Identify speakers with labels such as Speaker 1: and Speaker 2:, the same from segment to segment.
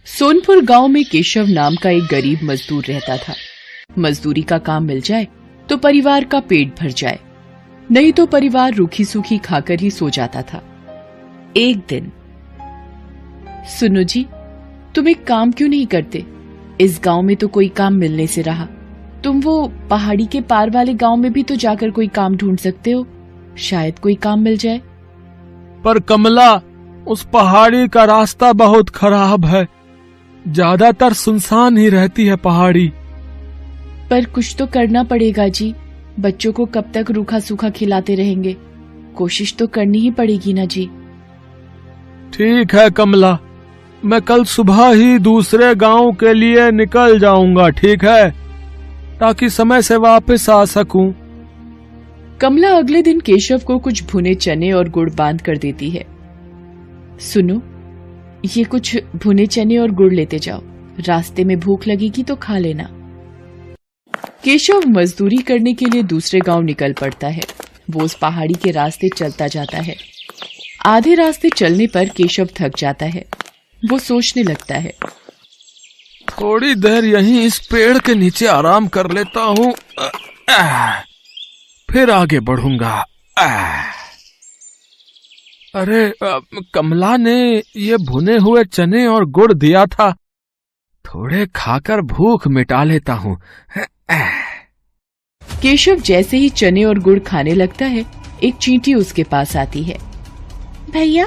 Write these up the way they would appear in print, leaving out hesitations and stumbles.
Speaker 1: सोनपुर गांव में केशव नाम का एक गरीब मजदूर रहता था। मजदूरी का काम मिल जाए तो परिवार का पेट भर जाए, नहीं तो परिवार रूखी सूखी खाकर ही सो जाता था। एक दिन, सुनो जी, तुम एक काम क्यों नहीं करते? इस गांव में तो कोई काम मिलने से रहा। तुम वो पहाड़ी के पार वाले गांव में भी तो जाकर कोई काम ढूंढ सकते हो, शायद कोई काम मिल जाए।
Speaker 2: पर कमला, उस पहाड़ी का रास्ता बहुत खराब है, ज्यादातर सुनसान ही रहती है पहाड़ी।
Speaker 1: पर कुछ तो करना पड़ेगा जी, बच्चों को कब तक रूखा सूखा खिलाते रहेंगे? कोशिश तो करनी ही पड़ेगी ना जी।
Speaker 2: ठीक है कमला, मैं कल सुबह ही दूसरे गांव के लिए निकल जाऊंगा, ठीक है, ताकि समय से वापस आ सकूं।
Speaker 1: कमला अगले दिन केशव को कुछ भुने चने और गुड़ बांध कर देती है। सुनो, ये कुछ भुने चने और गुड़ लेते जाओ, रास्ते में भूख लगेगी तो खा लेना। केशव मजदूरी करने के लिए दूसरे गांव निकल पड़ता है। वो उस पहाड़ी के रास्ते चलता जाता है। आधे रास्ते चलने पर केशव थक जाता है। वो सोचने लगता है,
Speaker 2: थोड़ी देर यहीं इस पेड़ के नीचे आराम कर लेता हूँ, फिर आगे बढ़ूंगा। अरे, कमला ने ये भुने हुए चने और गुड़ दिया था, थोड़े खाकर भूख मिटा लेता हूँ।
Speaker 1: केशव जैसे ही चने और गुड़ खाने लगता है, एक चींटी उसके पास आती है। भैया,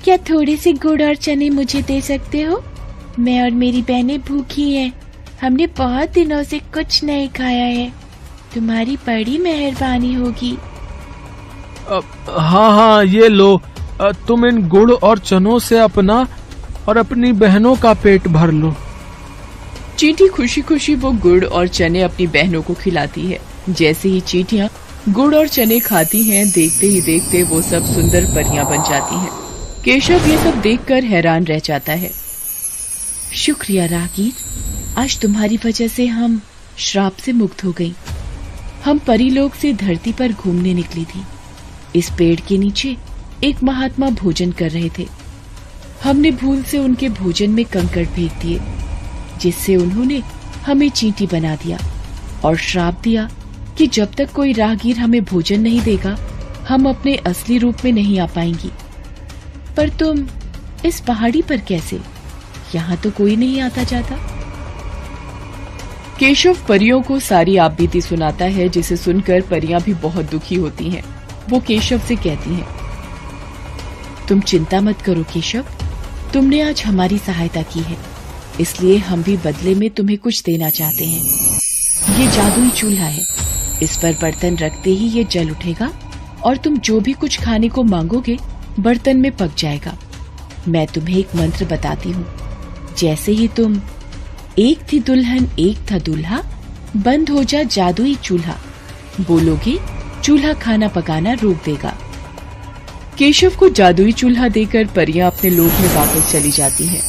Speaker 1: क्या थोड़े से गुड़ और चने मुझे दे सकते हो? मैं और मेरी बहनें भूखी हैं। हमने बहुत दिनों से कुछ नहीं खाया है। तुम्हारी बड़ी मेहरबानी होगी।
Speaker 2: हाँ, ये लो, तुम इन गुड़ और चनों से अपना और अपनी बहनों का पेट भर लो।
Speaker 1: चींटी खुशी खुशी वो गुड़ और चने अपनी बहनों को खिलाती है। जैसे ही चींटियां गुड़ और चने खाती हैं, देखते ही देखते वो सब सुंदर परियां बन जाती हैं। केशव ये सब देखकर हैरान रह जाता है। शुक्रिया राहगीर, आज तुम्हारी वजह से हम श्राप से मुक्त हो गई। हम परीलोक से धरती पर घूमने निकली थी। इस पेड़ के नीचे एक महात्मा भोजन कर रहे थे। हमने भूल से उनके भोजन में कंकड़ फेंक दिए, जिससे उन्होंने हमें चींटी बना दिया और श्राप दिया कि जब तक कोई राहगीर हमें भोजन नहीं देगा, हम अपने असली रूप में नहीं आ पाएंगी। पर तुम इस पहाड़ी पर कैसे? यहाँ तो कोई नहीं आता जाता। केशव परियों को सारी आपबीती सुनाता है, जिसे सुनकर परियां भी बहुत दुखी होती हैं। वो केशव से कहती हैं, तुम चिंता मत करो केशव, तुमने आज हमारी सहायता की है, इसलिए हम भी बदले में तुम्हें कुछ देना चाहते हैं। ये जादुई चूल्हा है, इस पर बर्तन रखते ही ये जल उठेगा और तुम जो भी कुछ खाने को मांगोगे बर्तन में पक जाएगा। मैं तुम्हें एक मंत्र बताती हूँ। जैसे ही तुम एक थी दुल्हन एक था दूल्हा, बंद हो जा जादुई चूल्हा बोलोगे, चूल्हा खाना पकाना रोक देगा। केशव को जादुई चूल्हा देकर परियां अपने लोक में वापस चली जाती हैं।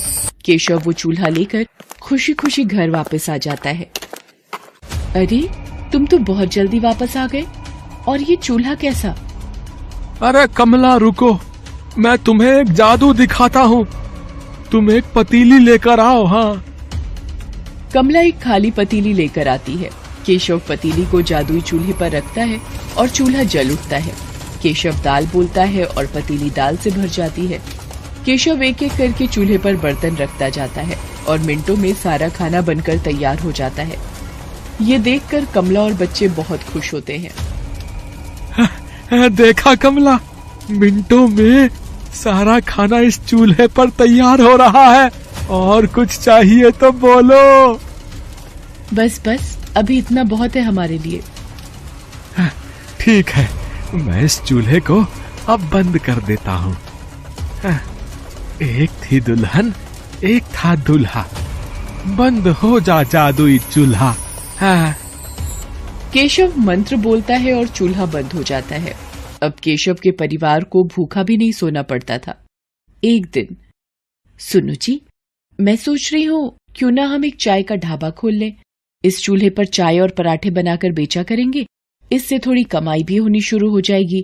Speaker 1: केशव वो चूल्हा लेकर खुशी खुशी घर वापस आ जाता है। अरे, तुम तो बहुत जल्दी वापस आ गए, और ये चूल्हा कैसा?
Speaker 2: अरे कमला, रुको, मैं तुम्हें एक जादू दिखाता हूँ। तुम एक पतीली लेकर आओ। हाँ।
Speaker 1: कमला एक खाली पतीली लेकर आती है। केशव पतीली को जादुई चूल्हे पर रखता है और चूल्हा जल उठता है। केशव दाल बोलता है और पतीली दाल से भर जाती है। केशव एक एक करके चूल्हे पर बर्तन रखता जाता है और मिनटों में सारा खाना बनकर तैयार हो जाता है। ये देखकर कमला और बच्चे बहुत खुश होते हैं।
Speaker 2: देखा कमला, मिनटों में सारा खाना इस चूल्हे पर तैयार हो रहा है। और कुछ चाहिए तो बोलो।
Speaker 1: बस बस, अभी इतना बहुत है हमारे लिए।
Speaker 2: ठीक है, मैं इस चूल्हे को अब बंद कर देता हूँ। एक थी दुल्हन एक था दूल्हा, बंद हो जा जादुई चूल्हा।
Speaker 1: केशव मंत्र बोलता है और चूल्हा बंद हो जाता है। अब केशव के परिवार को भूखा भी नहीं सोना पड़ता था। एक दिन, सुनो जी, मैं सोच रही हूँ क्यों ना हम एक चाय का ढाबा खोल लें। इस चूल्हे पर चाय और पराठे बनाकर बेचा करेंगे, इससे थोड़ी कमाई भी होनी शुरू हो जाएगी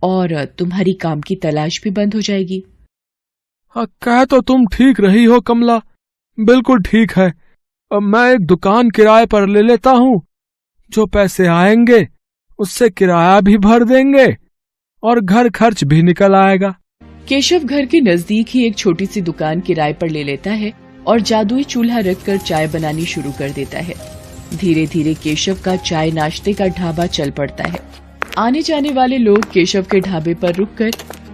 Speaker 1: और तुम्हारी काम की तलाश भी बंद हो जाएगी।
Speaker 2: कह तो तुम ठीक रही हो कमला, बिल्कुल ठीक है। अब मैं एक दुकान किराए पर ले लेता हूँ। जो पैसे आएंगे उससे किराया भी भर देंगे और घर खर्च भी निकल आएगा।
Speaker 1: केशव घर के नजदीक ही एक छोटी सी दुकान किराए पर ले लेता है और जादुई चूल्हा रखकर चाय बनानी शुरू कर देता है। धीरे धीरे केशव का चाय नाश्ते का ढाबा चल पड़ता है। आने जाने वाले लोग केशव के ढाबे पर रुककर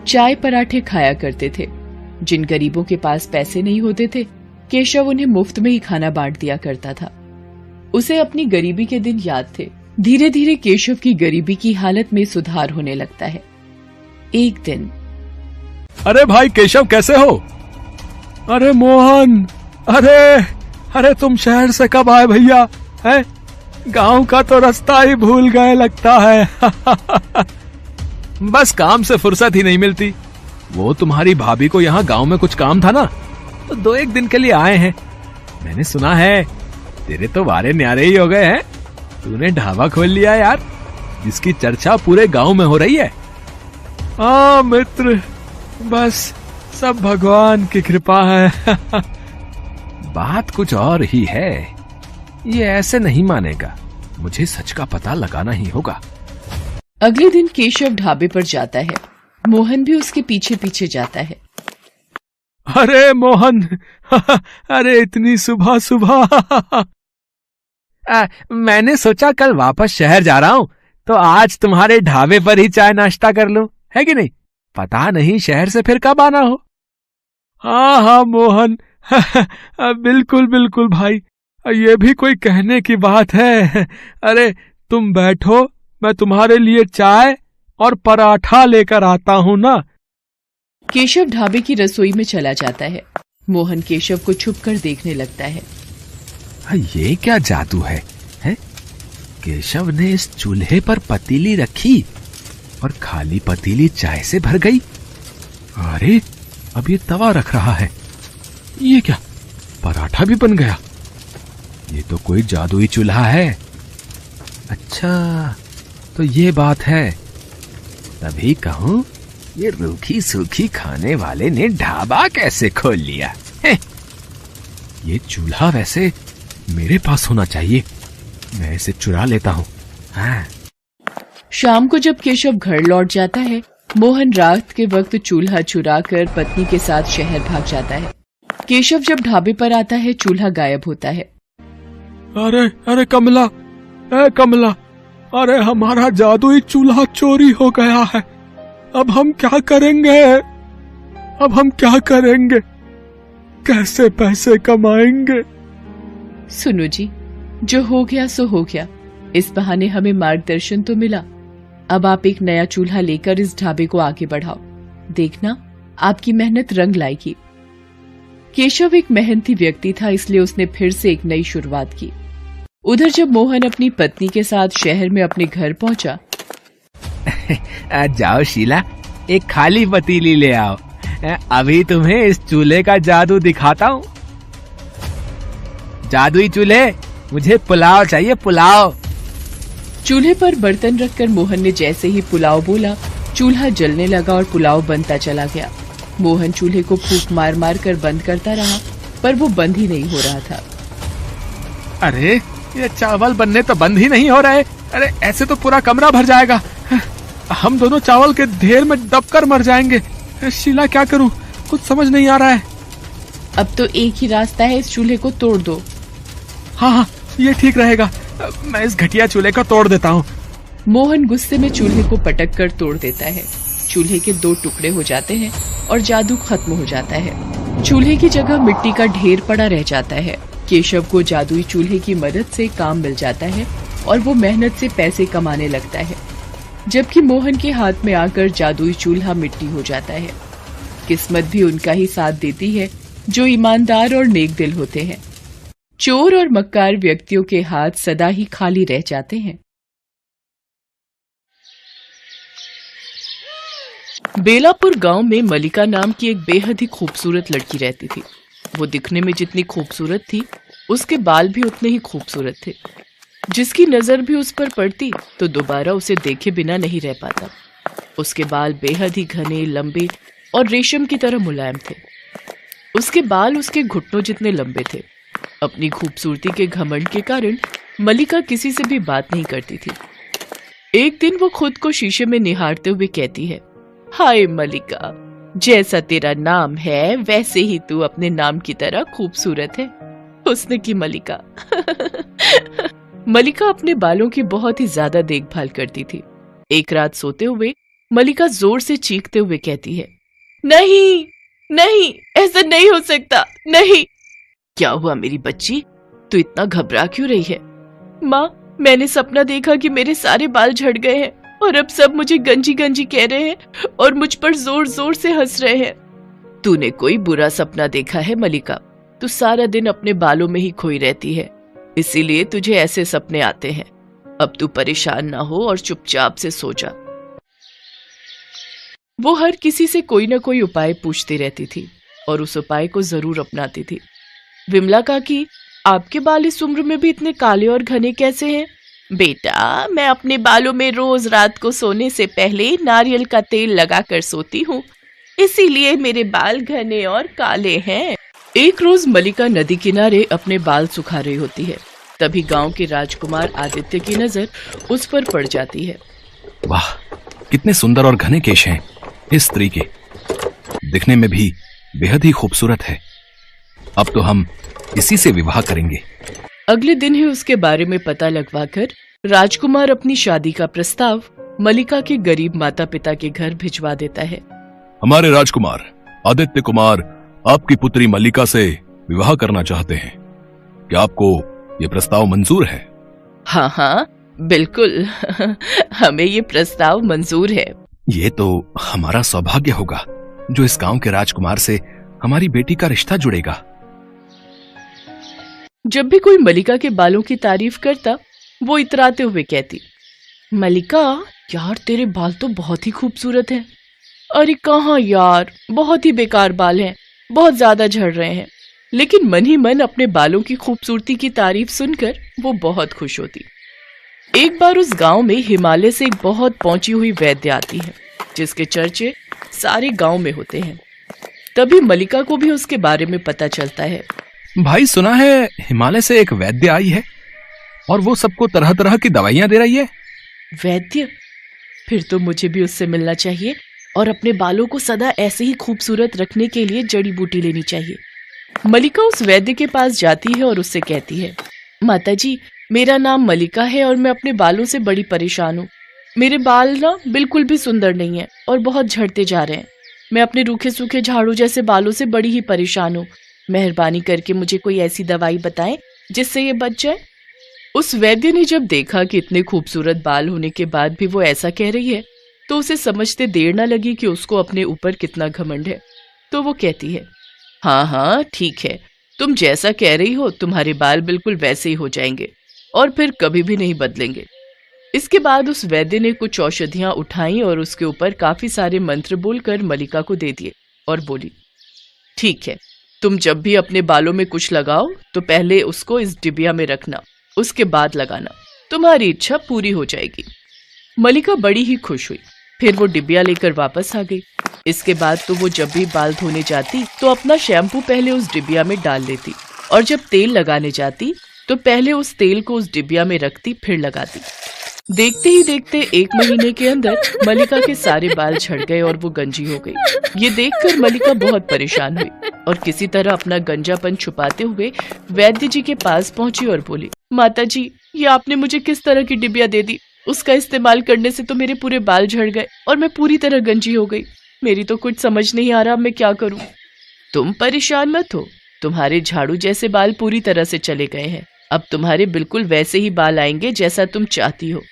Speaker 1: चाय पराठे खाया करते थे। जिन गरीबों के पास पैसे नहीं होते थे, केशव उन्हें मुफ्त में ही खाना बांट दिया करता था। उसे अपनी गरीबी के दिन याद थे। धीरे धीरे केशव की गरीबी की हालत में सुधार होने लगता है। एक दिन,
Speaker 2: अरे भाई केशव, कैसे हो? अरे मोहन, अरे तुम शहर से कब आए भैया? है गांव का तो रास्ता ही भूल गए लगता है। बस काम से फुर्सत ही नहीं मिलती। वो तुम्हारी भाभी को यहाँ गांव में कुछ काम था ना, तो 2-1 दिन के लिए आए हैं। मैंने सुना है तेरे तो वारे न्यारे ही हो गए हैं। तूने ढाबा खोल लिया यार, जिसकी चर्चा पूरे गांव में हो रही है। हाँ मित्र, बस सब भगवान की कृपा है। बात कुछ और ही है। ये ऐसे नहीं मानेगा, मुझे सच का पता लगाना ही होगा।
Speaker 1: अगले दिन केशव ढाबे पर जाता है। मोहन भी उसके पीछे पीछे जाता है।
Speaker 2: अरे मोहन, अरे इतनी सुबह सुबह। मैंने सोचा कल वापस शहर जा रहा हूँ, तो आज तुम्हारे ढाबे पर ही चाय नाश्ता कर लूं, है कि नहीं? पता नहीं शहर से फिर कब आना हो। हाँ मोहन, बिल्कुल बिल्कुल भाई, ये भी कोई कहने की बात है। अरे तुम बैठो, मैं तुम्हारे लिए चाय और पराठा लेकर आता हूँ ना।
Speaker 1: केशव ढाबे की रसोई में चला जाता है। मोहन केशव को छुपकर देखने लगता है।
Speaker 2: ये क्या जादू है? केशव ने इस चूल्हे पर पतीली रखी और खाली पतीली चाय से भर गई। अरे अब ये तवा रख रहा है। ये क्या, पराठा भी बन गया? ये तो कोई जादुई चूल्हा है। अच्छा, तो ये बात है। तभी कहूं, ये रूखी सूखी खाने वाले ने ढाबा कैसे खोल लिया है? ये चूल्हा वैसे मेरे पास होना चाहिए, मैं इसे चुरा लेता हूँ। हाँ।
Speaker 1: शाम को जब केशव घर लौट जाता है, मोहन रात के वक्त चूल्हा चुरा कर पत्नी के साथ शहर भाग जाता है। केशव जब ढाबे पर आता है, चूल्हा गायब होता है।
Speaker 2: अरे कमला, कमला, अरे हमारा जादुई चूल्हा चोरी हो गया है। अब हम क्या करेंगे? कैसे पैसे कमाएंगे?
Speaker 1: सुनो जी, जो हो गया सो हो गया। इस बहाने हमें मार्गदर्शन तो मिला। अब आप एक नया चूल्हा लेकर इस ढाबे को आगे बढ़ाओ। देखना, आपकी मेहनत रंग लाएगी। केशव एक मेहनती व्यक्ति था, इसलिए उसने फिर से एक नई शुरुआत की। उधर जब मोहन अपनी पत्नी के साथ शहर में अपने घर पहुंचा।
Speaker 2: जाओ शीला, एक खाली पतीली ले आओ। अभी तुम्हें इस चूल्हे का जादू दिखाता हूँ। जादुई चूल्हे, मुझे पुलाव चाहिए, पुलाव।
Speaker 1: चूल्हे पर बर्तन रखकर मोहन ने जैसे ही पुलाव बोला, चूल्हा जलने लगा और पुलाव बनता चला गया। मोहन चूल्हे को फूंक मार मार कर बंद करता रहा, पर वो बंद ही नहीं हो रहा था।
Speaker 2: अरे ये चावल बनने तो बंद ही नहीं हो रहे। अरे ऐसे तो पूरा कमरा भर जाएगा। हम दोनों चावल के ढेर में दबकर मर जाएंगे। शीला, क्या करूं? कुछ समझ नहीं आ रहा है।
Speaker 1: अब तो एक ही रास्ता है, इस चूल्हे को तोड़ दो।
Speaker 2: हाँ, ये ठीक रहेगा। मैं इस घटिया चूल्हे को तोड़ देता हूँ।
Speaker 1: मोहन गुस्से में चूल्हे को पटक कर तोड़ देता है। चूल्हे के 2 टुकड़े हो जाते हैं और जादू खत्म हो जाता है। चूल्हे की जगह मिट्टी का ढेर पड़ा रह जाता है। केशव को जादुई चूल्हे की मदद से काम मिल जाता है और वो मेहनत से पैसे कमाने लगता है, जबकि मोहन के हाथ में आकर जादुई चूल्हा मिट्टी हो जाता है। किस्मत भी उनका ही साथ देती है जो ईमानदार और नेक दिल होते हैं। चोर और मक्कार व्यक्तियों के हाथ सदा ही खाली रह जाते हैं। बेलापुर गांव में मलिका नाम की एक बेहद ही खूबसूरत लड़की रहती थी। वो दिखने में जितनी खूबसूरत थी, उसके बाल भी उतने ही खूबसूरत थे। जिसकी नजर भी उस पर पड़ती तो दोबारा उसे देखे बिना नहीं रह पाता। उसके बाल बेहद ही घने, लंबे और रेशम की तरह मुलायम थे। उसके बाल उसके घुटनों जितने लंबे थे। अपनी खूबसूरती के घमंड के कारण मलिका किसी से भी बात नहीं करती थी। एक दिन वो खुद को शीशे में निहारते हुए कहती है, हाय मलिका, जैसा तेरा नाम है वैसे ही तू अपने नाम की तरह खूबसूरत है। उसने की मलिका। मलिका अपने बालों की बहुत ही ज्यादा देखभाल करती थी। एक रात सोते हुए मलिका जोर से चीखते हुए कहती है, नहीं नहीं, ऐसा नहीं हो सकता, नहीं। क्या हुआ मेरी बच्ची, तू इतना घबरा क्यों रही है? माँ, मैंने सपना देखा कि मेरे सारे बाल झड़ गए हैं और अब सब मुझे गंजी गंजी कह रहे हैं और मुझ पर जोर जोर से हंस रहे हैं। तूने कोई बुरा सपना देखा है मलिका? तू सारा दिन अपने बालों में ही खोई रहती है, इसीलिए तुझे ऐसे सपने आते हैं। अब तू परेशान ना हो और चुपचाप से सो जा। वो हर किसी से कोई ना कोई उपाय पूछती रहती थी और उस उपाय को जरूर अपनाती थी। विमला काकी, आपके बाल इस उम्र में भी इतने काले और घने कैसे हैं? बेटा, मैं अपने बालों में रोज रात को सोने से पहले नारियल का तेल लगाकर सोती हूँ, इसीलिए मेरे बाल घने और काले हैं। एक रोज मलिका नदी किनारे अपने बाल सुखा रही होती है। तभी गांव के राजकुमार आदित्य की नजर उस पर पड़ जाती है।
Speaker 3: वाह, कितने सुंदर और घने केश हैं इस स्त्री के, दिखने में भी बेहद ही खूबसूरत है। अब तो हम इसी से विवाह करेंगे।
Speaker 1: अगले दिन ही उसके बारे में पता लगवाकर राजकुमार अपनी शादी का प्रस्ताव मलिका के गरीब माता पिता के घर भिजवा देता है।
Speaker 3: हमारे राजकुमार आदित्य कुमार आपकी पुत्री मल्लिका से विवाह करना चाहते हैं। क्या आपको ये प्रस्ताव मंजूर है?
Speaker 1: हाँ हाँ, बिल्कुल। हमें ये प्रस्ताव मंजूर है।
Speaker 3: ये तो हमारा सौभाग्य होगा जो इस गांव के राजकुमार से हमारी बेटी का रिश्ता जुड़ेगा।
Speaker 1: जब भी कोई मलिका के बालों की तारीफ करता, वो इतराते हुए कहती, मलिका यार, तेरे बाल तो बहुत ही खूबसूरत हैं। अरे कहाँ यार, बहुत ही बेकार बाल हैं, बहुत ज्यादा झड़ रहे हैं। लेकिन मन ही मन अपने बालों की खूबसूरती की तारीफ सुनकर वो बहुत खुश होती। एक बार उस गांव में हिमालय से एक बहुत पहुंची हुई वैद्य आती है, जिसके चर्चे सारे गांव में होते हैं। तभी मलिका को भी उसके बारे में पता चलता है।
Speaker 3: भाई, सुना है हिमालय से एक वैद्य आई है और वो सबको तरह तरह की दवाइयां दे रही है।
Speaker 1: वैद्य? फिर तो मुझे भी उससे मिलना चाहिए और अपने बालों को सदा ऐसे ही खूबसूरत रखने के लिए जड़ी बूटी लेनी चाहिए। मलिका उस वैद्य के पास जाती है और उससे कहती है, माताजी, मेरा नाम मलिका है और मैं अपने बालों से बड़ी परेशान हूँ। मेरे बाल ना बिल्कुल भी सुंदर नहीं है और बहुत झड़ते जा रहे हैं। मैं अपने रूखे सूखे झाड़ू जैसे बालों से बड़ी ही परेशान हूँ। मेहरबानी करके मुझे कोई ऐसी दवाई बताएं जिससे ये बच जाए। उस वैद्य ने जब देखा कि इतने खूबसूरत बाल होने के बाद भी वो ऐसा कह रही है, तो उसे समझते देर न लगी कि उसको अपने ऊपर कितना घमंड है। तो वो कहती है, हाँ हाँ ठीक है, तुम जैसा कह रही हो तुम्हारे बाल बिल्कुल वैसे ही हो जाएंगे और फिर कभी भी नहीं बदलेंगे। इसके बाद उस वैद्य ने कुछ औषधियां उठाई और उसके ऊपर काफी सारे मंत्र बोलकर मलिका को दे दिए और बोली, ठीक है, तुम जब भी अपने बालों में कुछ लगाओ तो पहले उसको इस डिबिया में रखना, उसके बाद लगाना, तुम्हारी इच्छा पूरी हो जाएगी। मलिका बड़ी ही खुश हुई। फिर वो डिबिया लेकर वापस आ गई। इसके बाद तो वो जब भी बाल धोने जाती तो अपना शैम्पू पहले उस डिबिया में डाल लेती और जब तेल लगाने जाती तो पहले उस तेल को उस डिबिया में रखती, फिर लगाती। देखते ही देखते 1 महीने के अंदर मलिका के सारे बाल झड़ गए और वो गंजी हो गई। ये देखकर मलिका बहुत परेशान हुई और किसी तरह अपना गंजापन छुपाते हुए वैद्य जी के पास पहुंची और बोली, माता जी, ये आपने मुझे किस तरह की डिबिया दे दी? उसका इस्तेमाल करने से तो मेरे पूरे बाल झड़ गए और मैं पूरी तरह गंजी हो गई। मेरी तो कुछ समझ नहीं आ रहा, मैं क्या करूं? तुम परेशान मत हो, तुम्हारे झाड़ू जैसे बाल पूरी तरह से चले गए हैं। अब तुम्हारे बिल्कुल वैसे ही बाल आएंगे जैसा तुम चाहती हो।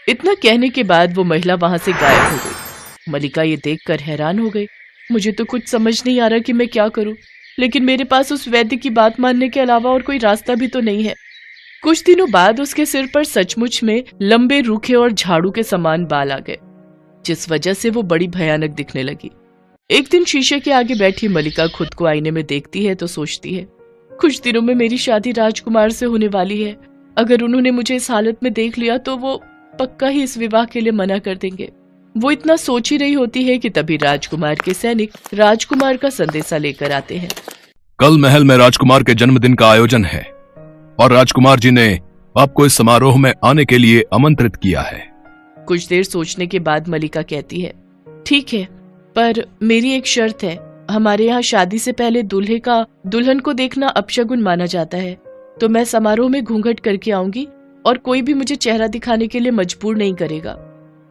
Speaker 1: इतना कहने के बाद वो महिला वहां से गायब हो गई। मलिका ये देखकर हैरान हो गई। मुझे तो कुछ समझ नहीं आ रहा कि मैं क्या करूं, लेकिन मेरे पास उस वैद्य की बात मानने के अलावा और कोई रास्ता भी तो नहीं है। कुछ दिनों बाद उसके सिर पर सचमुच में लंबे, रूखे और झाड़ू के समान बाल आ गए, जिस वजह से वो बड़ी भयानक दिखने लगी। एक दिन शीशे के आगे बैठी मलिका खुद को आईने में देखती है तो सोचती है, कुछ दिनों में मेरी शादी राजकुमार से होने वाली है। अगर उन्होंने मुझे इस हालत में देख लिया तो वो पक्का ही इस विवाह के लिए मना कर देंगे। वो इतना सोच ही रही होती है कि तभी राजकुमार के सैनिक राजकुमार का संदेशा लेकर आते हैं।
Speaker 3: कल महल में राजकुमार के जन्मदिन का आयोजन है और राजकुमार जी ने आपको इस समारोह में आने के लिए आमंत्रित किया है।
Speaker 1: कुछ देर सोचने के बाद मलिका कहती है, ठीक है, पर मेरी एक शर्त है। हमारे यहाँ शादी से पहले दूल्हे का दुल्हन को देखना अपशगुन माना जाता है, तो मैं समारोह में घूंघट करके आऊंगी और कोई भी मुझे चेहरा दिखाने के लिए मजबूर नहीं करेगा।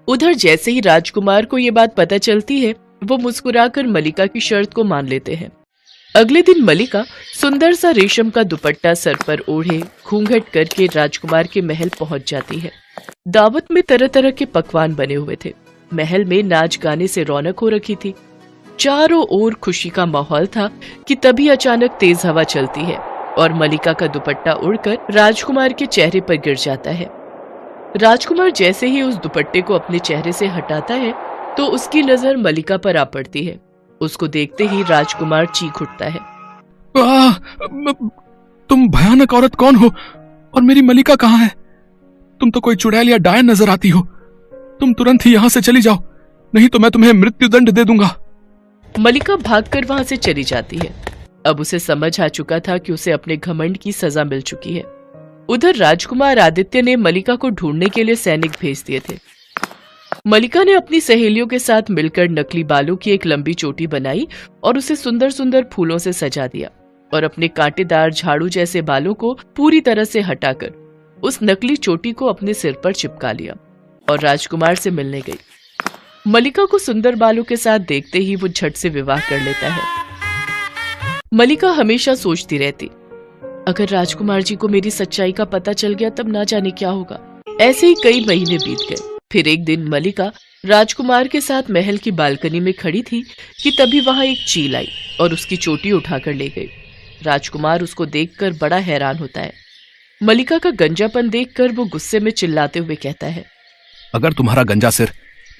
Speaker 1: उधर जैसे ही राजकुमार को ये बात पता चलती है, वो मुस्कुराकर मलिका की शर्त को मान लेते हैं। अगले दिन मलिका सुंदर सा रेशम का दुपट्टा सर पर ओढ़े घूंघट करके राजकुमार के महल पहुंच जाती है। दावत में तरह तरह के पकवान बने हुए थे। महल में नाच गाने से रौनक हो रखी थी। चारों ओर खुशी का माहौल था कि तभी अचानक तेज हवा चलती है और मलिका का दुपट्टा उड़कर राजकुमार के चेहरे पर गिर जाता है। राजकुमार जैसे ही उस दुपट्टे को अपने चेहरे से हटाता है तो उसकी नजर मलिका पर आ पड़ती है। उसको देखते ही राजकुमार चीख उठता है।
Speaker 3: तुम भयानक औरत कौन हो और मेरी मलिका कहाँ है? तुम तो कोई चुड़ैल या डायन नजर आती हो। तुम तुरंत ही यहाँ से चली जाओ, नहीं तो मैं तुम्हें मृत्युदंड दे दूंगा।
Speaker 1: मलिका भागकर वहां से चली जाती है। अब उसे समझ आ चुका था कि उसे अपने घमंड की सजा मिल चुकी है। उधर राजकुमार आदित्य ने मलिका को ढूंढने के लिए सैनिक भेज दिए थे। मलिका ने अपनी सहेलियों के साथ मिलकर नकली बालों की एक लंबी चोटी बनाई और उसे सुंदर सुंदर फूलों से सजा दिया और अपने कांटेदार झाड़ू जैसे बालों को पूरी तरह से हटाकर उस नकली चोटी को अपने सिर पर चिपका लिया और राजकुमार से मिलने गई। मलिका को सुंदर बालों के साथ देखते ही वो झट से विवाह कर लेता है। मलिका हमेशा सोचती रहती, अगर राजकुमार जी को मेरी सच्चाई का पता चल गया तब ना जाने क्या होगा। ऐसे ही कई महीने बीत गए। फिर एक दिन मलिका राजकुमार के साथ महल की बालकनी में खड़ी थी कि तभी वहां एक चील आई और उसकी चोटी उठाकर ले गई। राजकुमार उसको देखकर बड़ा हैरान होता है। मलिका का गंजापन देखकर वो गुस्से में चिल्लाते हुए कहता है,
Speaker 3: अगर तुम्हारा गंजा सिर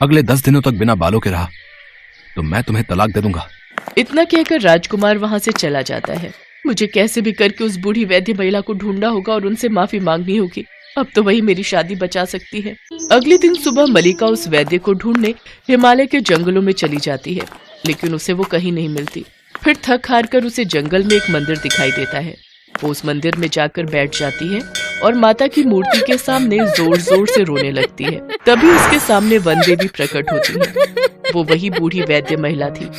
Speaker 3: अगले 10 दिनों तक बिना बालों के रहा तो मैं तुम्हें तलाक दे दूंगा।
Speaker 1: इतना कहकर राजकुमार वहां से चला जाता है। मुझे कैसे भी करके उस बूढ़ी वैद्य महिला को ढूंढना होगा और उनसे माफी मांगनी होगी। अब तो वही मेरी शादी बचा सकती है। अगले दिन सुबह मलिका उस वैद्य को ढूंढने हिमालय के जंगलों में चली जाती है, लेकिन उसे वो कहीं नहीं मिलती। फिर थक हार कर उसे जंगल में एक मंदिर दिखाई देता है। वो उस मंदिर में जाकर बैठ जाती है और माता की मूर्ति के सामने जोर जोर से रोने लगती है। तभी उसके सामने वन देवी प्रकट होती है। वो वही बूढ़ी वैद्य महिला थी।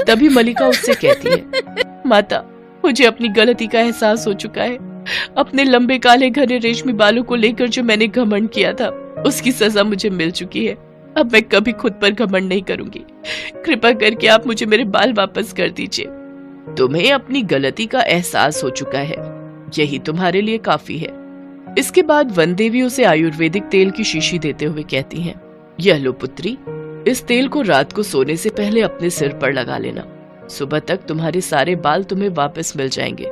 Speaker 1: तभी मलिका उससे कहती है, माता, मुझे अपनी गलती का एहसास हो चुका है। अपने लंबे काले घने रेशमी बालों को लेकर जो मैंने घमंड किया था, उसकी सजा मुझे मिल चुकी है। अब मैं कभी खुद पर घमंड नहीं करूंगी। कृपा करके आप मुझे मेरे बाल वापस कर दीजिए। तुम्हें अपनी गलती का एहसास हो चुका है, यही तुम्हारे लिए काफी है। इसके बाद वन देवी उसे आयुर्वेदिक तेल की शीशी देते हुए कहती हैं, यह लो पुत्री, इस तेल को रात को सोने से पहले अपने सिर पर लगा लेना। सुबह तक तुम्हारे सारे बाल तुम्हें वापस मिल जाएंगे।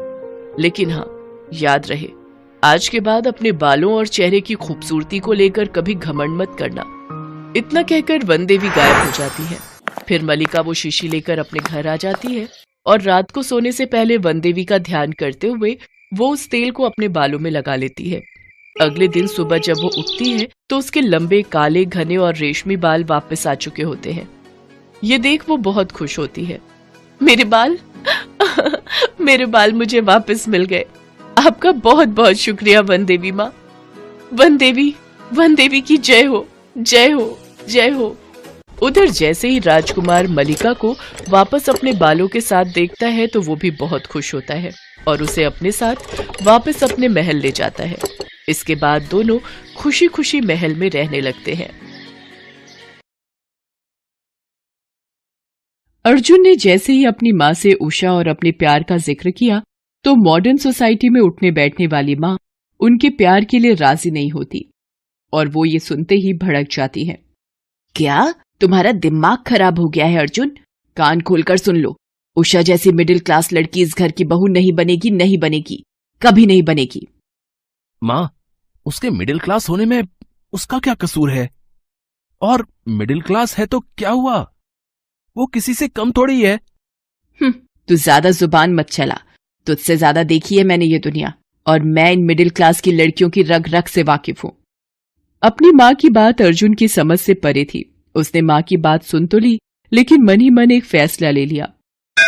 Speaker 1: लेकिन हाँ, याद रहे, आज के बाद अपने बालों और चेहरे की खूबसूरती को लेकर कभी घमंड मत करना। इतना कहकर वन देवी गायब हो जाती है। फिर मलिका वो शीशी लेकर अपने घर आ जाती है और रात को सोने से पहले वन देवी का ध्यान करते हुए वो उस तेल को अपने बालों में लगा लेती है। अगले दिन सुबह जब वो उठती है तो उसके लंबे काले घने और रेशमी बाल वापस आ चुके होते हैं। ये देख वो बहुत खुश होती है। मेरे बाल मेरे बाल मुझे वापस मिल गए। आपका बहुत बहुत शुक्रिया वन देवी माँ। वन देवी की जय हो, जय हो, जय हो। उधर जैसे ही राजकुमार मलिका को वापस अपने बालों के साथ देखता है तो वो भी बहुत खुश होता है और उसे अपने साथ वापस अपने महल ले जाता है। इसके बाद दोनों खुशी खुशी महल में रहने लगते हैं। अर्जुन ने जैसे ही अपनी माँ से उषा और अपने प्यार का जिक्र किया तो मॉडर्न सोसाइटी में उठने बैठने वाली माँ उनके प्यार के लिए राजी नहीं होती और वो ये सुनते ही भड़क जाती है। क्या तुम्हारा दिमाग खराब हो गया है अर्जुन? कान खोलकर सुन लो, उषा जैसी मिडिल क्लास लड़की इस घर की बहू नहीं बनेगी, नहीं बनेगी, कभी नहीं बनेगी।
Speaker 3: माँ, उसके मिडिल क्लास होने में उसका क्या कसूर है? और मिडिल क्लास है तो क्या हुआ? वो किसी से कम थोड़ी है।
Speaker 1: तू ज्यादा जुबान मत चला। तुझसे ज्यादा देखी है मैंने ये दुनिया और मैं इन मिडिल क्लास की लड़कियों की रग रग से वाकिफ हूँ। अपनी माँ की बात अर्जुन की समझ से परे थी। उसने माँ की बात सुन तो ली, लेकिन मन ही मन एक फैसला ले लिया।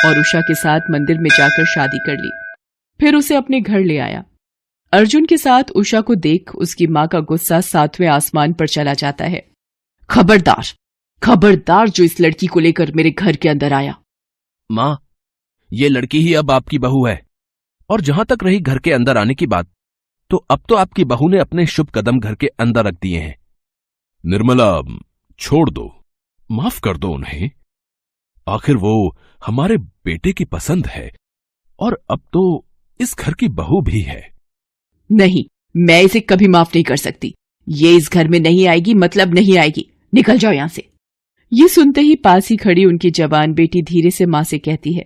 Speaker 1: और उषा के साथ मंदिर में जाकर शादी कर ली। फिर उसे अपने घर ले आया। अर्जुन के साथ उषा को देख उसकी माँ का गुस्सा 7वें आसमान पर चला जाता है। खबरदार, खबरदार जो इस लड़की को लेकर मेरे घर के अंदर आया।
Speaker 3: माँ, ये लड़की ही अब आपकी बहू है। और जहां तक रही घर के अंदर आने की बात, तो अब तो आपकी बहू ने अपने शुभ कदम घर के अंदर रख दिए हैं। निर्मला, छोड़ दो, माफ कर दो उन्हें। आखिर वो हमारे बेटे की पसंद है और अब तो इस घर की बहू भी है।
Speaker 1: नहीं, मैं इसे कभी माफ नहीं कर सकती। ये इस घर में नहीं आएगी, मतलब नहीं आएगी। निकल जाओ यहां से। ये सुनते ही पास ही खड़ी उनकी जवान बेटी धीरे से मां से कहती है,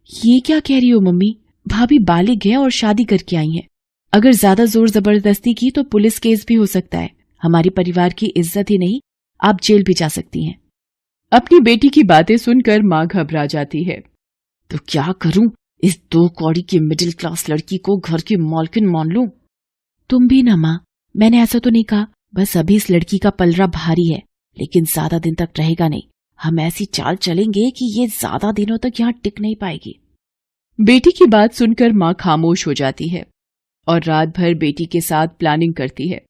Speaker 1: ये क्या कह रही हो मम्मी? भाभी बालिग है और शादी करके आई हैं। अगर ज्यादा जोर जबरदस्ती की तो पुलिस केस भी हो सकता है। हमारी परिवार की इज्जत ही नहीं, आप जेल भी जा सकती हैं। अपनी बेटी की बातें सुनकर मां घबरा जाती है। तो क्या करूं? इस 2 कौड़ी की मिडिल क्लास लड़की को घर की मालकिन मान लूं? तुम भी ना मां, मैंने ऐसा तो नहीं कहा। बस अभी इस लड़की का पलड़ा भारी है, लेकिन ज्यादा दिन तक रहेगा नहीं। हम ऐसी चाल चलेंगे कि ये ज्यादा दिनों तक यहाँ टिक नहीं पाएगी। बेटी की बात सुनकर मां खामोश हो जाती है और रात भर बेटी के साथ प्लानिंग करती है।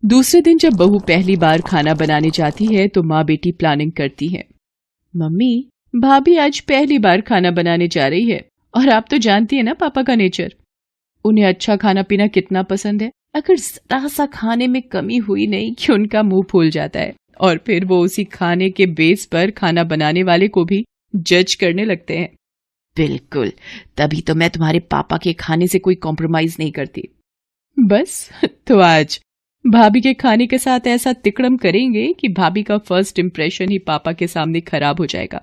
Speaker 1: दूसरे दिन जब बहू पहली बार खाना बनाने जाती है तो माँ बेटी प्लानिंग करती है। मम्मी, भाभी आज पहली बार खाना बनाने जा रही है और आप तो जानती है ना पापा का नेचर। उन्हें अच्छा खाना पीना कितना पसंद है। अगर जरा सा खाने में कमी हुई नहीं कि उनका मुंह फूल जाता है और फिर वो उसी खाने के बेस पर खाना बनाने वाले को भी जज करने लगते हैं। बिल्कुल, तभी तो मैं तुम्हारे पापा के खाने से कोई कॉम्प्रोमाइज नहीं करती। बस तो आज भाभी के खाने के साथ ऐसा तिकड़म करेंगे कि भाभी का फर्स्ट इंप्रेशन ही पापा के सामने खराब हो जाएगा।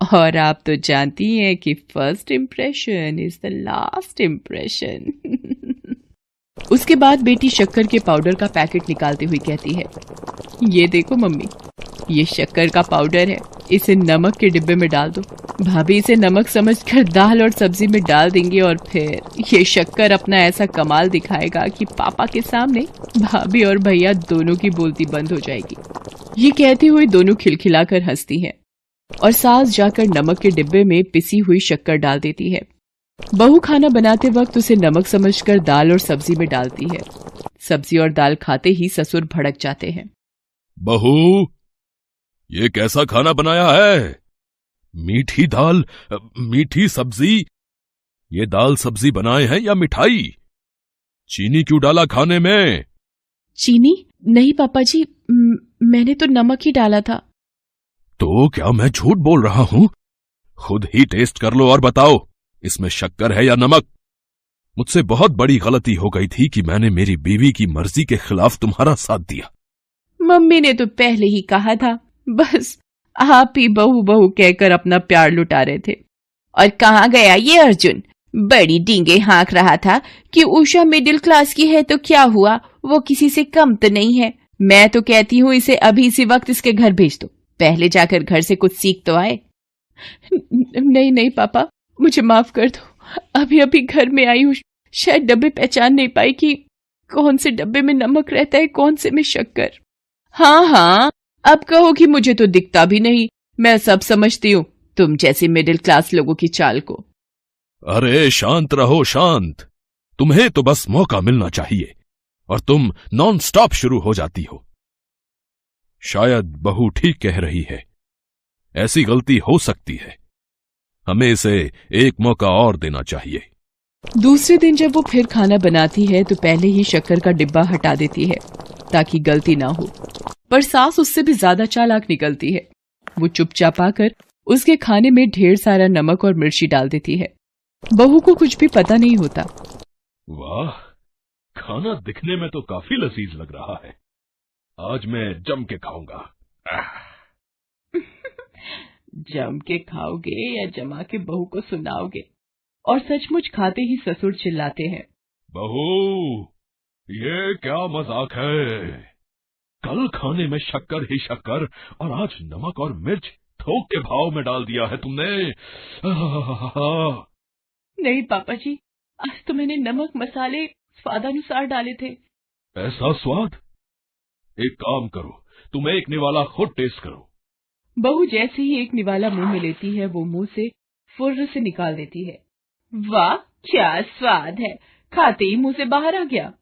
Speaker 1: और आप तो जानती हैं कि first impression is the last impression. उसके बाद बेटी शक्कर के पाउडर का पैकेट निकालती हुई कहती है, ये देखो मम्मी, ये शक्कर का पाउडर है। इसे नमक के डिब्बे में डाल दो। भाभी इसे नमक समझकर दाल और सब्जी में डाल देंगे और फिर ये शक्कर अपना ऐसा कमाल दिखाएगा कि पापा के सामने भाभी और भैया दोनों की बोलती बंद हो जाएगी। ये कहती हुई दोनों खिलखिलाकर हंसती हैं और सास जाकर नमक के डिब्बे में पिसी हुई शक्कर डाल देती है। बहू खाना बनाते वक्त उसे नमक समझकर दाल और सब्जी में डालती है। सब्जी और दाल खाते ही ससुर भड़क जाते हैं।
Speaker 3: बहू, ये कैसा खाना बनाया है? मीठी दाल, मीठी सब्जी। ये दाल सब्जी बनाए हैं या मिठाई? चीनी क्यों डाला खाने में?
Speaker 1: चीनी नहीं पापा जी, मैंने तो नमक ही डाला था।
Speaker 3: तो क्या मैं झूठ बोल रहा हूं? खुद ही टेस्ट कर लो और बताओ, इसमें शक्कर है या नमक? मुझसे बहुत बड़ी गलती हो गई थी कि मैंने मेरी बीवी की मर्जी के खिलाफ तुम्हारा साथ दिया।
Speaker 1: मम्मी ने तो पहले ही कहा था, बस आप ही बहू बहू कहकर अपना प्यार लुटा रहे थे। और कहाँ गया ये अर्जुन? बड़ी डींगे हाँक रहा था कि उषा मिडिल क्लास की है तो क्या हुआ, वो किसी से कम तो नहीं है। मैं तो कहती हूँ इसे अभी इसी वक्त इसके घर भेज दो, पहले जाकर घर से कुछ सीख तो आए। नहीं नहीं पापा, मुझे माफ कर दो, अभी अभी घर में आई हूँ, शायद डब्बे पहचान नहीं पाई कि कौन से डब्बे में नमक रहता है, कौन से में शक्कर। हाँ हाँ, अब कहो कि मुझे तो दिखता भी नहीं, मैं सब समझती हूँ, तुम जैसे मिडिल क्लास लोगों की चाल को।
Speaker 3: अरे शांत रहो, शांत। तुम्हें तो बस मौका मिलना चाहिए और तुम नॉन स्टॉप शुरू हो जाती हो। शायद बहू ठीक कह रही है, ऐसी गलती हो सकती है। हमें इसे एक मौका और देना चाहिए।
Speaker 1: दूसरे दिन जब वो फिर खाना बनाती है तो पहले ही शक्कर का डिब्बा हटा देती है ताकि गलती ना हो, पर सास उससे भी ज्यादा चालाक निकलती है। वो चुपचाप आकर उसके खाने में ढेर सारा नमक और मिर्ची डाल देती है। बहू को कुछ भी पता नहीं होता।
Speaker 3: वाह, खाना दिखने में तो काफी लजीज लग रहा है। आज मैं जम के खाऊंगा।
Speaker 1: जम के खाओगे या जमा के बहू को सुनाओगे? और सचमुच खाते ही ससुर चिल्लाते हैं,
Speaker 3: बहू, ये क्या मजाक है? कल खाने में शक्कर ही शक्कर और आज नमक और मिर्च थोक के भाव में डाल दिया है तुमने।
Speaker 1: नहीं पापा जी, आज तो मैंने नमक मसाले स्वादानुसार डाले थे।
Speaker 3: ऐसा स्वाद? एक काम करो, तुम एक निवाला खुद टेस्ट करो।
Speaker 1: बहू जैसे ही एक निवाला मुंह में लेती है वो मुंह से फुर्र से निकाल देती है। वाह, क्या स्वाद है, खाते ही मुंह से बाहर आ गया।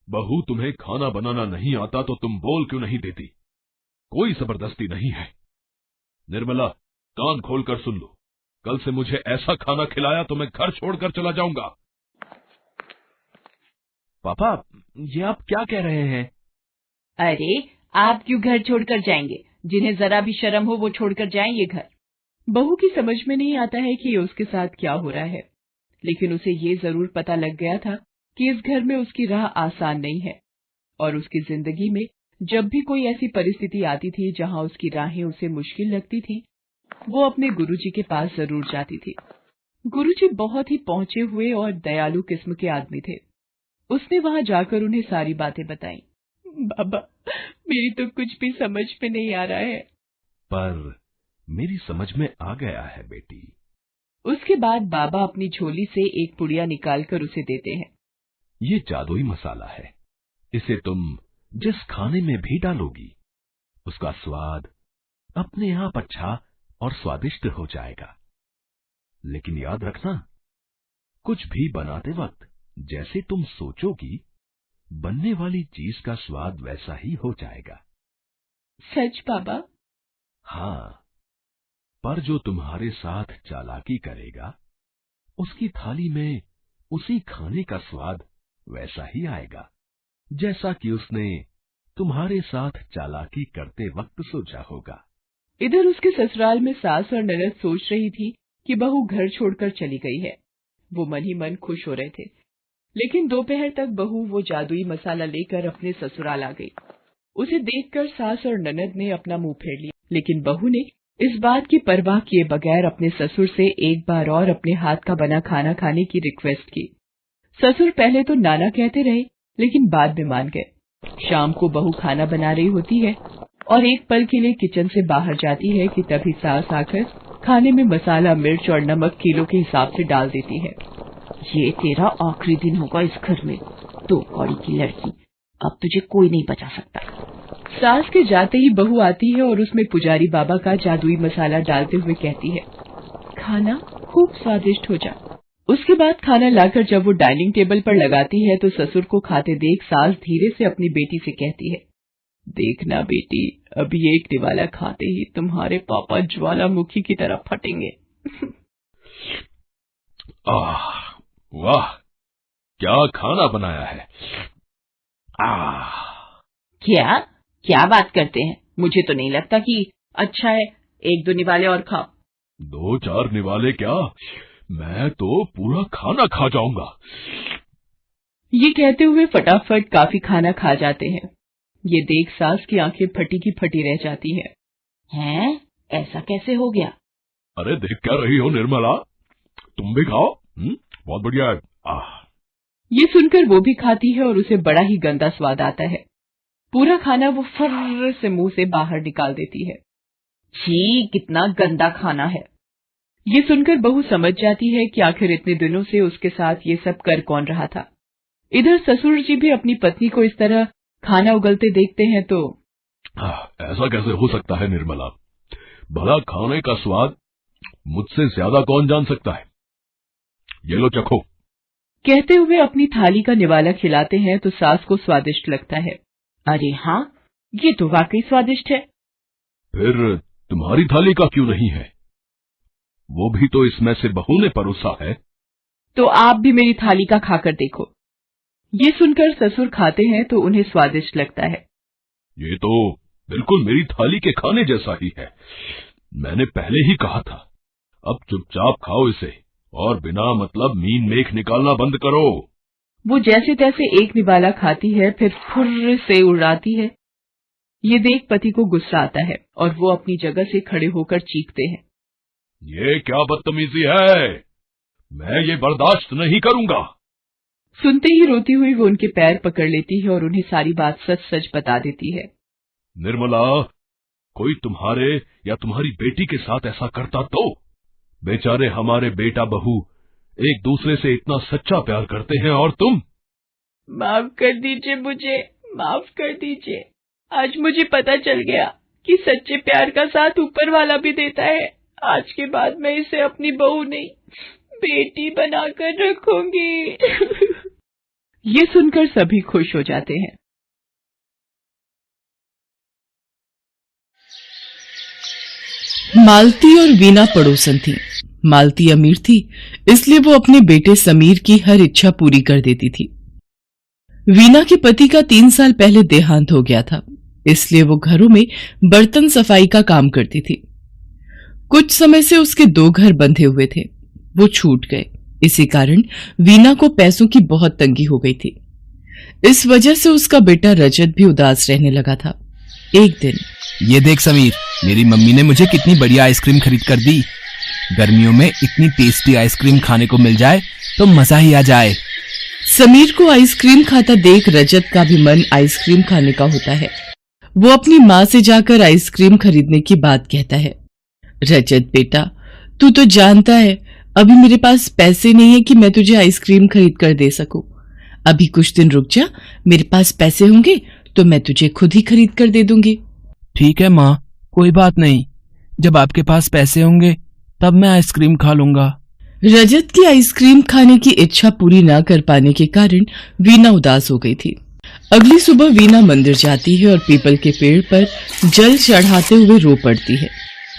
Speaker 3: बहू, तुम्हें खाना बनाना नहीं आता तो तुम बोल क्यों नहीं देती? कोई जबरदस्ती नहीं है। निर्मला, कान खोलकर सुन लो, कल से मुझे ऐसा खाना खिलाया तो मैं घर छोड़कर चला जाऊंगा। पापा, ये आप क्या कह रहे हैं?
Speaker 1: अरे, आप क्यों घर छोड़कर जाएंगे? जिन्हें जरा भी शर्म हो वो छोड़कर जाएं ये घर। बहू की समझ में नहीं आता है कि उसके साथ क्या हो रहा है, लेकिन उसे ये जरूर पता लग गया था कि इस घर में उसकी राह आसान नहीं है, और उसकी जिंदगी में जब भी कोई ऐसी परिस्थिति आती थी जहां उसकी राहें उसे मुश्किल लगती थी, वो अपने गुरुजी के पास जरूर जाती थी। गुरुजी बहुत ही पहुंचे हुए और दयालु किस्म के आदमी थे। उसने वहां जाकर उन्हें सारी बातें बताई। बाबा, मेरी तो कुछ भी समझ में नहीं आ रहा है।
Speaker 3: पर मेरी समझ में आ गया है बेटी।
Speaker 1: उसके बाद बाबा अपनी झोली से एक पुड़िया निकालकर उसे देते हैं।
Speaker 3: ये जादुई मसाला है, इसे तुम जिस खाने में भी डालोगी उसका स्वाद अपने आप अच्छा और स्वादिष्ट हो जाएगा। लेकिन याद रखना, कुछ भी बनाते वक्त जैसे तुम सोचोगी, बनने वाली चीज का स्वाद वैसा ही हो जाएगा।
Speaker 1: सच बाबा?
Speaker 3: हाँ, पर जो तुम्हारे साथ चालाकी करेगा उसकी थाली में उसी खाने का स्वाद वैसा ही आएगा जैसा कि उसने तुम्हारे साथ चालाकी करते वक्त सोचा होगा।
Speaker 1: इधर उसके ससुराल में सास और ननद सोच रही थी कि बहू घर छोड़कर चली गई है। वो मन ही मन खुश हो रहे थे, लेकिन दोपहर तक बहू वो जादुई मसाला लेकर अपने ससुराल आ गई। उसे देखकर सास और ननद ने अपना मुंह फेर लिया, लेकिन बहू ने इस बात की परवाह किए बगैर अपने ससुर से एक बार और अपने हाथ का बना खाना खाने की रिक्वेस्ट की। ससुर पहले तो नाना कहते रहे, लेकिन बाद में मान गए। शाम को बहू खाना बना रही होती है और एक पल के लिए किचन से बाहर जाती है कि तभी सास आकर खाने में मसाला, मिर्च और नमक किलो के हिसाब से डाल देती है। ये तेरा आखिरी दिन होगा इस घर में, तो कौड़ी की लड़की, अब तुझे कोई नहीं बचा सकता। सास के जाते ही बहू आती है और उसमें पुजारी बाबा का जादुई मसाला डालते हुए कहती है, खाना खूब स्वादिष्ट हो जा। उसके बाद खाना लाकर जब वो डाइनिंग टेबल पर लगाती है तो ससुर को खाते देख सास धीरे से अपनी बेटी से कहती है, देखना बेटी, अभी एक निवाला खाते ही तुम्हारे पापा ज्वालामुखी की तरह फटेंगे।
Speaker 3: आह, वाह, क्या खाना बनाया है। आह,
Speaker 1: क्या बात करते हैं? मुझे तो नहीं लगता कि अच्छा है, एक दो निवाले और खाओ।
Speaker 3: 2-4 निवाले क्या, मैं तो पूरा खाना खा जाऊंगा।
Speaker 1: ये कहते हुए फटाफट काफी खाना खा जाते हैं। ये देख सास की आंखें फटी की फटी रह जाती हैं। हैं? ऐसा कैसे हो गया?
Speaker 3: अरे देख क्या रही हो निर्मला, तुम भी खाओ, बहुत बढ़िया है। आह।
Speaker 1: ये सुनकर वो भी खाती है और उसे बड़ा ही गंदा स्वाद आता है। पूरा खाना वो फर्र से मुंह से बाहर निकाल देती है। छी, कितना गंदा खाना है। ये सुनकर बहू समझ जाती है कि आखिर इतने दिनों से उसके साथ ये सब कर कौन रहा था। इधर ससुर जी भी अपनी पत्नी को इस तरह खाना उगलते देखते हैं तो
Speaker 3: ऐसा कैसे हो सकता है निर्मला, भला खाने का स्वाद मुझसे ज्यादा कौन जान सकता है। ये लो चखो।
Speaker 1: कहते हुए अपनी थाली का निवाला खिलाते हैं तो सास को स्वादिष्ट लगता है। अरे हाँ, ये तो वाकई स्वादिष्ट है।
Speaker 3: फिर तुम्हारी थाली का क्यों नहीं है? वो भी तो इसमें से बहू ने परोसा है।
Speaker 1: तो आप भी मेरी थाली का खाकर देखो। ये सुनकर ससुर खाते हैं तो उन्हें स्वादिष्ट लगता है।
Speaker 3: ये तो बिल्कुल मेरी थाली के खाने जैसा ही है। मैंने पहले ही कहा था, अब चुपचाप खाओ इसे और बिना मतलब मीन मेख निकालना बंद करो।
Speaker 1: वो जैसे तैसे एक निवाला खाती है, फिर फुर्र से उड़ाती है। ये देख पति को गुस्सा आता है और वो अपनी जगह से खड़े होकर चीखते हैं,
Speaker 3: ये क्या बदतमीजी है, मैं ये बर्दाश्त नहीं करूंगा।
Speaker 1: सुनते ही रोती हुई वो उनके पैर पकड़ लेती है और उन्हें सारी बात सच सच बता देती है।
Speaker 3: निर्मला, कोई तुम्हारे या तुम्हारी बेटी के साथ ऐसा करता तो? बेचारे हमारे बेटा बहू एक दूसरे से इतना सच्चा प्यार करते हैं और तुम।
Speaker 1: माफ कर दीजिए मुझे, माफ कर दीजिए। आज मुझे पता चल गया कि सच्चे प्यार का साथ ऊपर वाला भी देता है। आज के बाद मैं इसे अपनी बहू नहीं, बेटी बनाकर रखूंगी। ये सुनकर सभी खुश हो जाते हैं। मालती और वीना पड़ोसन थी। मालती अमीर थी, इसलिए वो अपने बेटे समीर की हर इच्छा पूरी कर देती थी। वीना के पति का 3 साल पहले देहांत हो गया था, इसलिए वो घरों में बर्तन सफाई का काम करती थी। कुछ समय से उसके 2 घर बंधे हुए थे, वो छूट गए। इसी कारण वीना को पैसों की बहुत तंगी हो गई थी। इस वजह से उसका बेटा रजत भी उदास रहने लगा था। एक दिन,
Speaker 3: ये देख समीर, मेरी मम्मी ने मुझे कितनी बढ़िया आइसक्रीम खरीद कर दी। गर्मियों में इतनी टेस्टी आइसक्रीम खाने को मिल जाए तो मजा ही आ जाए।
Speaker 1: समीर को आइसक्रीम खाता देख रजत का भी मन आइसक्रीम खाने का होता है। वो अपनी माँ से जाकर आइसक्रीम खरीदने की बात कहता है। रजत बेटा, तू तो जानता है अभी मेरे पास पैसे नहीं है कि मैं तुझे आइसक्रीम खरीद कर दे सकूं। अभी कुछ दिन रुक जा, मेरे पास पैसे होंगे तो मैं तुझे खुद ही खरीद कर दे दूंगी।
Speaker 3: ठीक है माँ, कोई बात नहीं, जब आपके पास पैसे होंगे तब मैं आइसक्रीम खा लूंगा।
Speaker 1: रजत की आइसक्रीम खाने की इच्छा पूरी न कर पाने के कारण वीना उदास हो गई थी। अगली सुबह वीना मंदिर जाती है और पीपल के पेड़ पर जल चढ़ाते हुए रो पड़ती है।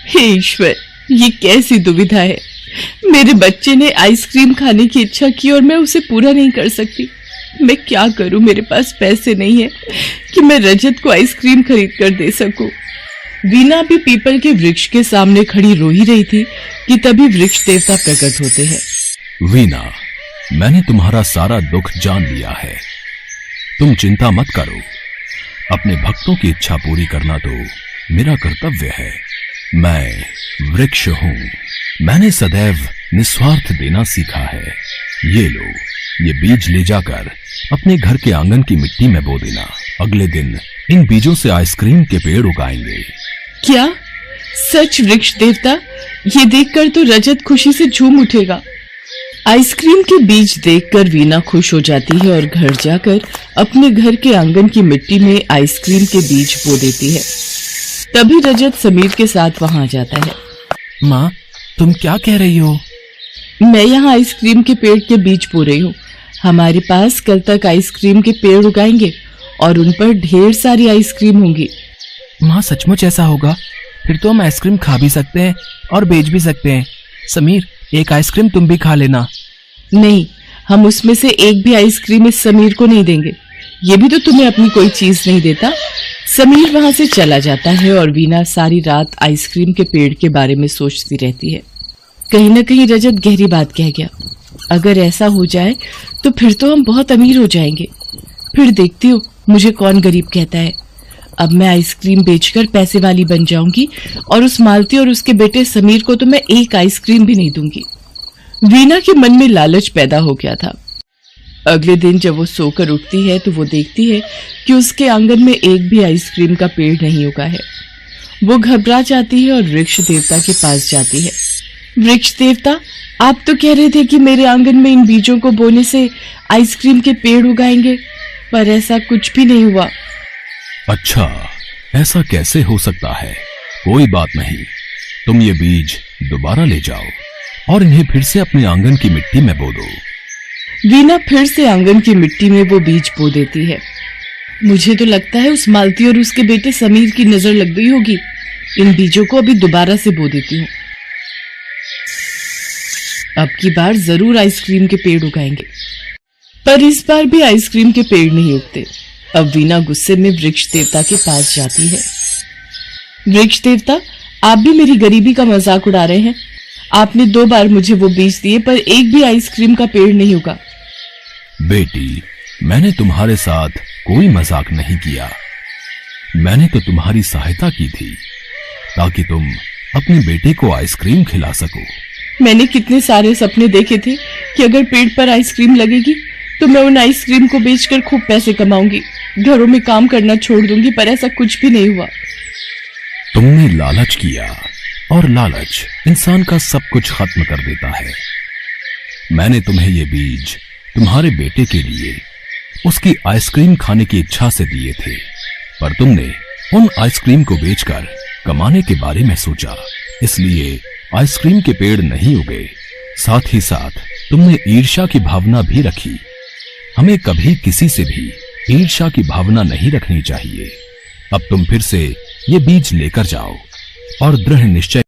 Speaker 1: हे ईश्वर, ये कैसी दुविधा है। मेरे बच्चे ने आइसक्रीम खाने की इच्छा की और मैं उसे पूरा नहीं कर सकती। मैं क्या करूं, मेरे पास पैसे नहीं है कि मैं रजत को आइसक्रीम खरीद कर दे सकूं। वीना भी पीपल के वृक्ष के सामने खड़ी रो ही रही थी कि तभी वृक्ष देवता प्रकट होते हैं।
Speaker 3: वीना, मैंने तुम्हारा सारा दुख जान लिया है, तुम चिंता मत करो। अपने भक्तों की इच्छा पूरी करना तो मेरा कर्तव्य है। मैं वृक्ष हूं, मैंने सदैव निस्वार्थ देना सीखा है। ये लो, ये बीज ले जाकर अपने घर के आंगन की मिट्टी में बो देना। अगले दिन इन बीजों से आइसक्रीम के पेड़ उगाएंगे।
Speaker 1: क्या सच वृक्ष देवता? ये देखकर तो रजत खुशी से झूम उठेगा। आइसक्रीम के बीज देखकर वीना खुश हो जाती है और घर जाकर अपने घर के आंगन की मिट्टी में आइसक्रीम के बीज बो देती है। तभी रजत समीर के साथ वहां जाता है।
Speaker 3: माँ, तुम क्या कह रही हो?
Speaker 1: मैं यहाँ आइसक्रीम के पेड़ के बीज बो रही हूँ। हमारे पास कल तक आइसक्रीम के पेड़ उगाएंगे और उन पर ढेर सारी आइसक्रीम होंगी।
Speaker 3: माँ, सचमुच ऐसा होगा? फिर तो हम आइसक्रीम खा भी सकते हैं और बेच भी सकते हैं। समीर, एक आइसक्रीम तुम भी खा लेना।
Speaker 1: नहीं, हम उसमें से एक भी आइसक्रीम इस समीर को नहीं देंगे। ये भी तो तुम्हें अपनी कोई चीज नहीं देता। समीर वहां से चला जाता है और वीना सारी रात आइसक्रीम के पेड़ के बारे में सोचती रहती है। कहीं न कहीं रजत गहरी बात कह गया। अगर ऐसा हो जाए तो फिर तो हम बहुत अमीर हो जाएंगे। फिर देखती हो मुझे कौन गरीब कहता है। अब मैं आइसक्रीम बेचकर पैसे वाली बन जाऊंगी और उस मालती और उसके बेटे समीर को तो मैं एक आइसक्रीम भी नहीं दूंगी। वीना के मन में लालच पैदा हो गया था। अगले दिन जब वो सोकर उठती है तो वो देखती है कि उसके आंगन में एक भी आइसक्रीम का पेड़ नहीं उगा है। वो घबरा जाती है और वृक्ष देवता के पास जाती है। वृक्ष देवता, आप तो कह रहे थे कि मेरे आंगन में इन बीजों को बोने से आइसक्रीम के पेड़ उगाएंगे, पर ऐसा कुछ भी नहीं हुआ।
Speaker 3: अच्छा, ऐसा कैसे हो सकता है? कोई बात नहीं, तुम ये बीज दोबारा ले जाओ और इन्हें फिर से अपने आंगन की मिट्टी में बो दो।
Speaker 1: वीना फिर से आंगन की मिट्टी में वो बीज बो देती है। मुझे तो लगता है उस मालती और उसके बेटे समीर की नजर लग गई होगी। इन बीजों को अभी दोबारा से बो देती हूँ। अब की बार जरूर आइसक्रीम के पेड़ उगाएंगे। पर इस बार भी आइसक्रीम के पेड़ नहीं उगते। अब वीना गुस्से में वृक्ष देवता के पास जाती है। वृक्ष देवता, आप भी मेरी गरीबी का मजाक उड़ा रहे हैं। आपने 2 बार मुझे वो बीज दिए पर एक भी आइसक्रीम का पेड़ नहीं उगा।
Speaker 3: बेटी, मैंने तुम्हारे साथ कोई मजाक नहीं किया। मैंने तो तुम्हारी सहायता की थी ताकि तुम अपने बेटे को आइसक्रीम खिला सको।
Speaker 1: मैंने कितने सारे सपने देखे थे कि अगर पेड़ पर आइसक्रीम लगेगी तो मैं उन आइसक्रीम को बेचकर खूब पैसे कमाऊंगी, घरों में काम करना छोड़ दूंगी, पर ऐसा कुछ भी नहीं हुआ।
Speaker 3: तुमने लालच किया और लालच इंसान का सब कुछ खत्म कर देता है। मैंने तुम्हें ये बीज तुम्हारे बेटे के लिए उसकी आइसक्रीम खाने की इच्छा से दिए थे, पर तुमने उन आइसक्रीम को बेचकर कमाने के बारे में सोचा, इसलिए
Speaker 4: आइसक्रीम के पेड़ नहीं उगे, साथ ही साथ तुमने ईर्ष्या की भावना भी रखी। हमें कभी किसी से भी ईर्ष्या की भावना नहीं रखनी चाहिए। अब तुम फिर से ये बीज लेकर जाओ और दृढ़ निश्चय